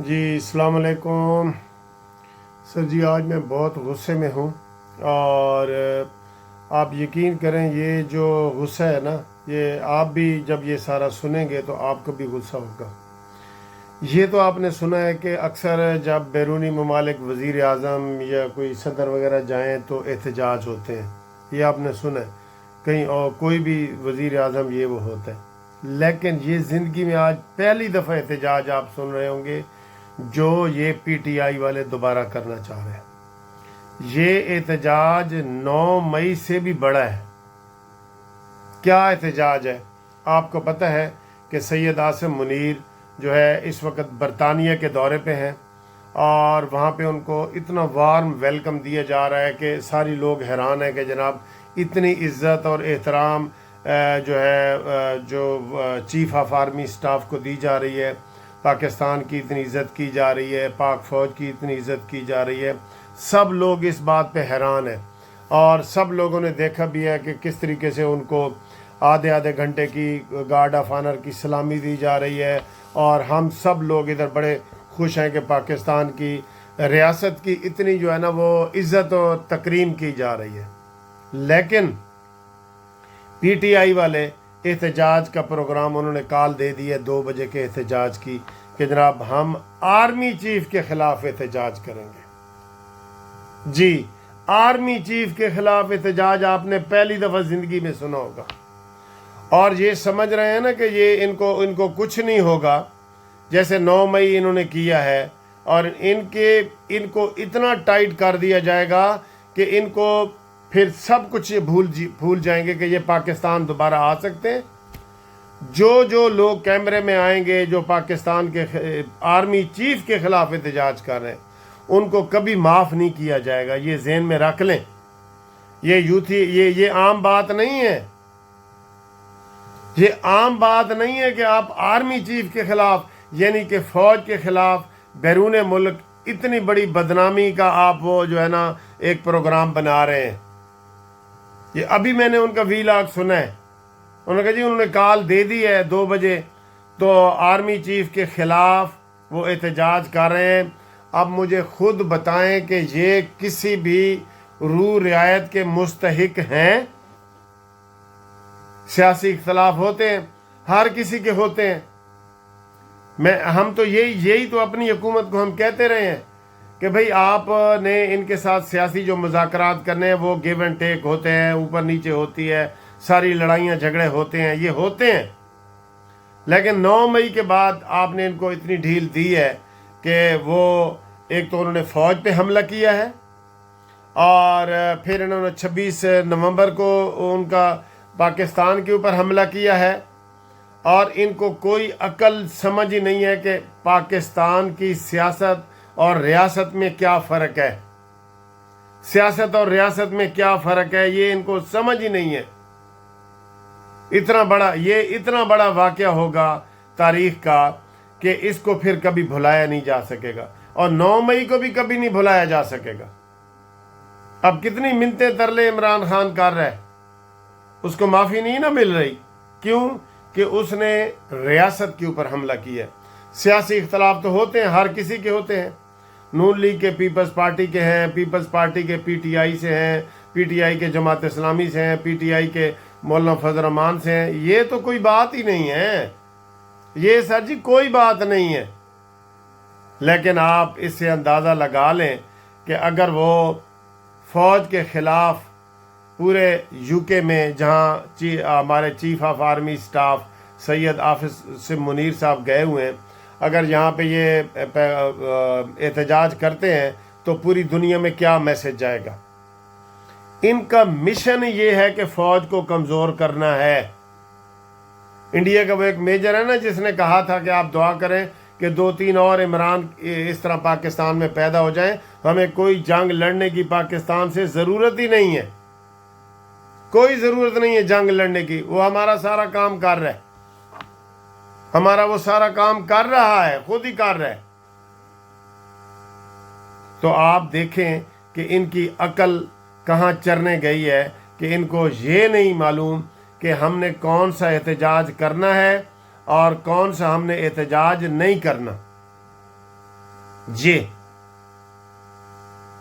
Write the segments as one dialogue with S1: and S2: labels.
S1: जी अस्सलाम वालेकुम। सर जी आज मैं बहुत गुस्से में हूँ और आप यकीन करें ये जो गुस्सा है ना, ये आप भी जब ये सारा सुनेंगे तो आपको भी गुस्सा होगा। ये तो आपने सुना है कि अक्सर जब बैरूनी ममालिक वज़ीर आज़म या कोई सदर वगैरह जाएं तो एहतजाज होते हैं, ये आपने सुना है। कहीं और कोई भी वज़ीर आज़म ये वो होता है, लेकिन ये ज़िंदगी में आज पहली दफ़ा एहतजाज आप सुन रहे होंगे जो ये पीटीआई वाले दोबारा करना चाह रहे हैं। ये एहतजाज 9 मई से भी बड़ा है। क्या एहतजाज है? आपको पता है कि सैयद आसिम मुनीर जो है इस वक्त बरतानिया के दौरे पे हैं और वहाँ पे उनको इतना वार्म वेलकम दिया जा रहा है कि सारी लोग हैरान हैं कि जनाब इतनी इज़्ज़त और एहतराम जो है जो चीफ ऑफ आर्मी स्टाफ को दी जा रही है, पाकिस्तान की इतनी इज़्ज़त की जा रही है, पाक फ़ौज की इतनी इज़्ज़त की जा रही है। सब लोग इस बात पे हैरान हैं और सब लोगों ने देखा भी है कि किस तरीके से उनको आधे आधे घंटे की गार्ड ऑफ ऑनर की सलामी दी जा रही है और हम सब लोग इधर बड़े खुश हैं कि पाकिस्तान की रियासत की इतनी जो है ना वो इज़्ज़त और तकरीम की जा रही है। लेकिन पीटीआई वाले एहतजाज का प्रोग्राम उन्होंने कॉल दे दी है 2 बजे के एहतजाज की कि जनाब हम आर्मी चीफ के खिलाफ एहतजाज करेंगे। जी, आर्मी चीफ के खिलाफ एहतजाज आपने पहली दफ़ा ज़िंदगी में सुना होगा और ये समझ रहे हैं ना कि ये इनको कुछ नहीं होगा। जैसे 9 मई इन्होंने किया है और इनको इतना टाइट कर दिया जाएगा कि इनको फिर सब कुछ ये भूल जाएंगे कि ये पाकिस्तान दोबारा आ सकते हैं। जो लोग कैमरे में आएंगे जो पाकिस्तान के आर्मी चीफ के खिलाफ एहतजाज कर रहे हैं उनको कभी माफ़ नहीं किया जाएगा। ये ज़हन में रख लें। ये आम बात नहीं है। ये आम बात नहीं है कि आप आर्मी चीफ के खिलाफ यानी कि फ़ौज के खिलाफ बैरून मुल्क इतनी बड़ी बदनामी का आप वो जो है ना एक प्रोग्राम बना रहे हैं। ये अभी मैंने उनका वीलॉग सुना है। उन्होंने कहा जी उन्होंने कॉल दे दी है 2 बजे तो आर्मी चीफ के खिलाफ वो एहतजाज कर रहे हैं। अब मुझे खुद बताएं कि ये किसी भी रू रियायत के मुस्तहिक हैं? सियासी इख्तलाफ होते हैं, हर किसी के होते हैं। हम तो यही तो अपनी हुकूमत को हम कहते रहे हैं कि भाई आपने इनके साथ सियासी जो मुज़ाकरात करने हैं वो गिव एंड टेक होते हैं, ऊपर नीचे होती है, सारी लड़ाइयाँ झगड़े होते हैं, ये होते हैं। लेकिन 9 मई के बाद आपने इनको इतनी ढील दी है कि वो एक तो उन्होंने फ़ौज पे हमला किया है और फिर इन्होंने 26 नवंबर को उनका पाकिस्तान के ऊपर हमला किया है और इनको कोई अकल समझ ही नहीं है कि पाकिस्तान की सियासत और रियासत में क्या फ़र्क है। सियासत और रियासत में क्या फ़र्क है ये इनको समझ ही नहीं है। इतना बड़ा वाक़या होगा तारीख़ का कि इसको फिर कभी भुलाया नहीं जा सकेगा और 9 मई को भी कभी नहीं भुलाया जा सकेगा। अब कितनी मिन्नतें तरले इमरान खान कर रहा है, उसको माफ़ी नहीं ना मिल रही। क्यों? कि उसने रियासत के ऊपर हमला किया। सियासी इख्तलाफ तो होते हैं, हर किसी के होते हैं। नून लीग के पीपल्स पार्टी के हैं, पीपल्स पार्टी के पीटीआई से हैं, पीटीआई के जमात इस्लामी से हैं, पीटीआई के मौलाना फजल रहमान से हैं। ये तो कोई बात ही नहीं है, ये सर जी कोई बात नहीं है। लेकिन आप इससे अंदाज़ा लगा लें कि अगर वो फ़ौज के ख़िलाफ़ पूरे यूके में जहाँ हमारे chief of army staff Syed Asim Munir साहब गए हुए हैं, अगर यहाँ पे ये एहतजाज करते हैं तो पूरी दुनिया में क्या मैसेज जाएगा। इनका मिशन ये है कि फ़ौज को कमज़ोर करना है। इंडिया का वो एक मेजर है ना जिसने कहा था कि आप दुआ करें कि 2-3 और इमरान इस तरह पाकिस्तान में पैदा हो जाएं, हमें कोई जंग लड़ने की पाकिस्तान से ज़रूरत ही नहीं है। कोई ज़रूरत नहीं है जंग लड़ने की, वो हमारा सारा काम कर रहा है, हमारा वो सारा काम कर रहा है, खुद ही कर रहा है। तो आप देखें कि इनकी अकल कहाँ चरने गई है कि इनको ये नहीं मालूम कि हमने कौन सा एहतजाज करना है और कौन सा हमने एहतजाज नहीं करना। ये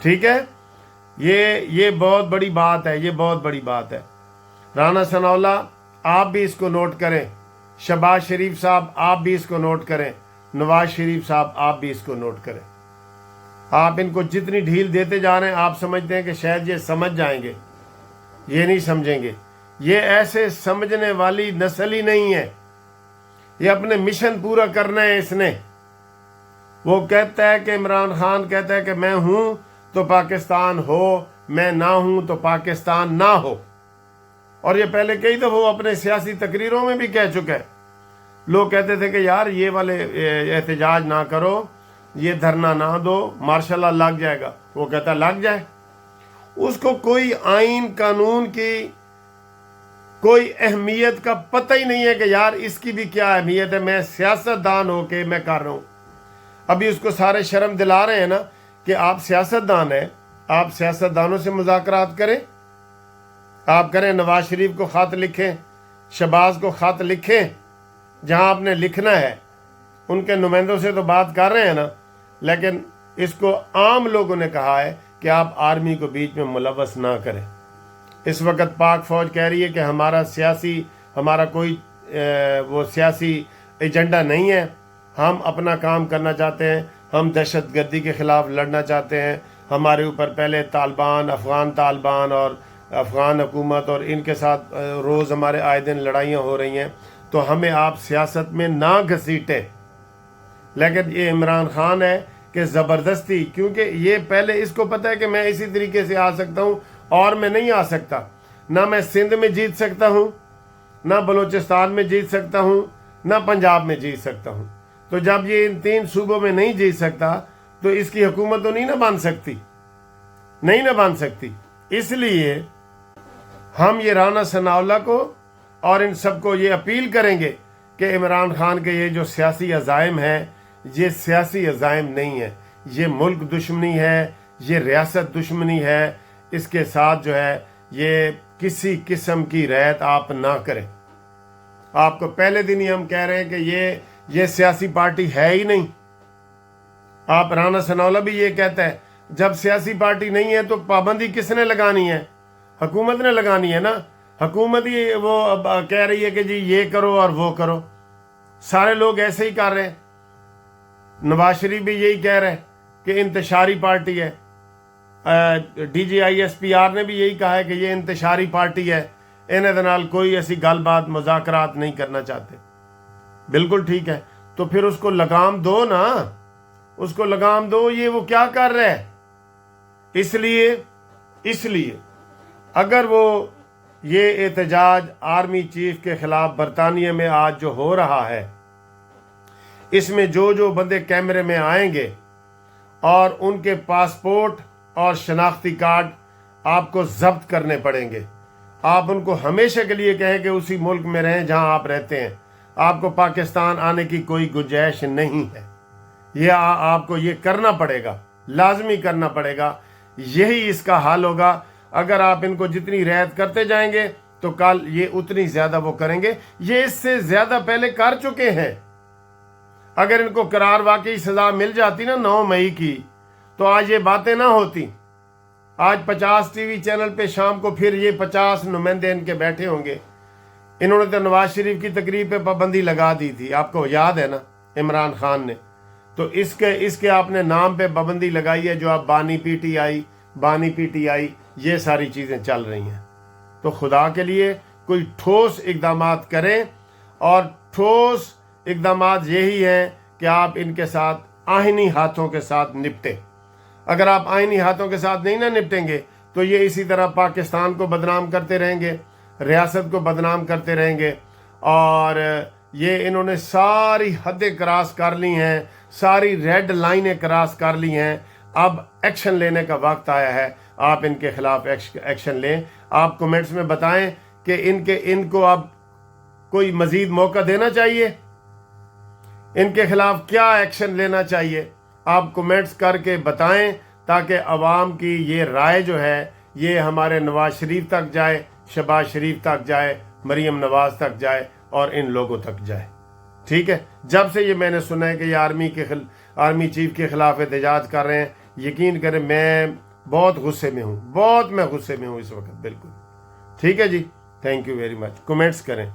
S1: ठीक है, ये बहुत बड़ी बात है, ये बहुत बड़ी बात है। राना सनाउल्लाह आप भी इसको नोट करें, शहबाज शरीफ साहब आप भी इसको नोट करें, नवाज शरीफ साहब आप भी इसको नोट करें। आप इनको जितनी ढील देते जा रहे हैं, आप समझते हैं कि शायद ये समझ जाएंगे, ये नहीं समझेंगे। ये ऐसे समझने वाली नस्ल ही नहीं है। ये अपने मिशन पूरा करना है इसने। वो कहता है कि इमरान खान कहता है कि मैं हूं तो पाकिस्तान हो, मैं ना हूं तो पाकिस्तान ना हो। और ये पहले कई दफा वो अपने सियासी तकरीरों में भी कह चुका है। लोग कहते थे कि यार ये वाले एहतजाज ना करो, ये धरना ना दो, मार्शल लॉ लग जाएगा। वो कहता लग जाए। उसको कोई आइन कानून की कोई अहमियत का पता ही नहीं है कि यार इसकी भी क्या अहमियत है, मैं सियासतदान होके मैं कर रहा हूं। अभी उसको सारे शर्म दिला रहे हैं ना कि आप सियासतदान हैं, आप सियासतदानों से मुज़ाकरात करें, आप करें, नवाज शरीफ को खत लिखें, शहबाज को खत लिखें, जहां आपने लिखना है। उनके नुमाइंदों से तो बात कर रहे हैं ना, लेकिन इसको आम लोगों ने कहा है कि आप आर्मी को बीच में मुलव्वस ना करें। इस वक्त पाक फौज कह रही है कि हमारा कोई वो सियासी एजेंडा नहीं है, हम अपना काम करना चाहते हैं, हम दहशत गर्दी के खिलाफ लड़ना चाहते हैं। हमारे ऊपर पहले तालिबान, अफगान तालिबान और अफगान हुकूमत और इनके साथ रोज़ हमारे आए दिन लड़ाइयाँ हो रही हैं, तो हमें आप सियासत में ना घसीटें। लेकिन ये इमरान खान है कि ज़बरदस्ती, क्योंकि ये पहले इसको पता है कि मैं इसी तरीके से आ सकता हूँ और मैं नहीं आ सकता। ना मैं सिंध में जीत सकता हूँ, ना बलूचिस्तान में जीत सकता हूँ, ना पंजाब में जीत सकता हूँ। तो जब ये इन 3 सूबों में नहीं जीत सकता तो इसकी हुकूमत तो नहीं ना बन सकती, नहीं ना बन सकती। इसलिए हम ये राना सनाउल्लाह को और इन सबको ये अपील करेंगे कि इमरान खान के ये जो सियासी अज़ाइम हैं, ये सियासी अज़ाइम नहीं है, ये मुल्क दुश्मनी है, ये रियासत दुश्मनी है। इसके साथ जो है ये किसी किस्म की रैयत आप ना करें। आपको पहले दिन ही हम कह रहे हैं कि ये सियासी पार्टी है ही नहीं। आप राना सनाउल्लाह भी ये कहता है, जब सियासी पार्टी नहीं है तो पाबंदी किसने लगानी है? हुकूमत ने लगानी है ना। हुकूमत ही वो अब कह रही है कि जी ये करो और वो करो। सारे लोग ऐसे ही कर रहे हैं। नवाज शरीफ भी यही कह रहे हैं कि इंतशारी पार्टी है। DGISPR ने भी यही कहा है कि ये इंतशारी पार्टी है, इन्हें दे नाल कोई ऐसी गलबात मुज़ाकरात नहीं करना चाहते। बिल्कुल ठीक है, तो फिर उसको लगाम दो ना, उसको लगाम दो। ये वो क्या कर रहा है? इसलिए अगर वो ये एहतजाज आर्मी चीफ के खिलाफ बरतानिया में आज जो हो रहा है, इसमें जो बंदे कैमरे में आएंगे और उनके पासपोर्ट और शनाख्ती कार्ड आपको जब्त करने पड़ेंगे। आप उनको हमेशा के लिए कहें कि उसी मुल्क में रहें जहां आप रहते हैं, आपको पाकिस्तान आने की कोई गुंजाइश नहीं है। ये आपको ये करना पड़ेगा, लाजमी करना पड़ेगा। यही इसका हाल होगा। अगर आप इनको जितनी रियायत करते जाएंगे तो कल ये उतनी ज्यादा वो करेंगे। ये इससे ज्यादा पहले कर चुके हैं। अगर इनको करार वाकई सजा मिल जाती ना 9 मई की, तो आज ये बातें ना होती। आज 50 टीवी चैनल पे शाम को फिर ये 50 नुमाइंदे इनके बैठे होंगे। इन्होंने तो नवाज शरीफ की तकरीब पे पाबंदी लगा दी थी, आपको याद है ना, इमरान खान ने। तो इसके आपने नाम पे पाबंदी लगाई है, जो आप बानी पीटीआई ये सारी चीजें चल रही हैं। तो खुदा के लिए कोई ठोस इकदामात करें, और ठोस इकदामात यही हैं कि आप इनके साथ आईनी हाथों के साथ निपटे। अगर आप आईनी हाथों के साथ नहीं ना निपटेंगे तो ये इसी तरह पाकिस्तान को बदनाम करते रहेंगे, रियासत को बदनाम करते रहेंगे। और ये इन्होंने सारी हदें क्रॉस कर ली हैं, सारी रेड लाइनें क्रॉस कर ली हैं। अब एक्शन लेने का वक्त आया है, आप इनके खिलाफ एक्शन लें। आप कमेंट्स में बताएं कि इनको अब कोई मजीद मौका देना चाहिए, इनके खिलाफ क्या एक्शन लेना चाहिए। आप कमेंट्स करके बताएं ताकि अवाम की ये राय जो है ये हमारे नवाज शरीफ तक जाए, शहबाज शरीफ तक जाए, मरीम नवाज तक जाए और इन लोगों तक जाए। ٹھیک ہے، جب سے یہ میں نے سنا ہے کہ یہ آرمی چیف کے خلاف احتجاج کر رہے ہیں، یقین کریں میں بہت غصے میں ہوں، میں غصے میں ہوں اس وقت، بالکل ٹھیک ہے جی، thank you very much, comments کریں.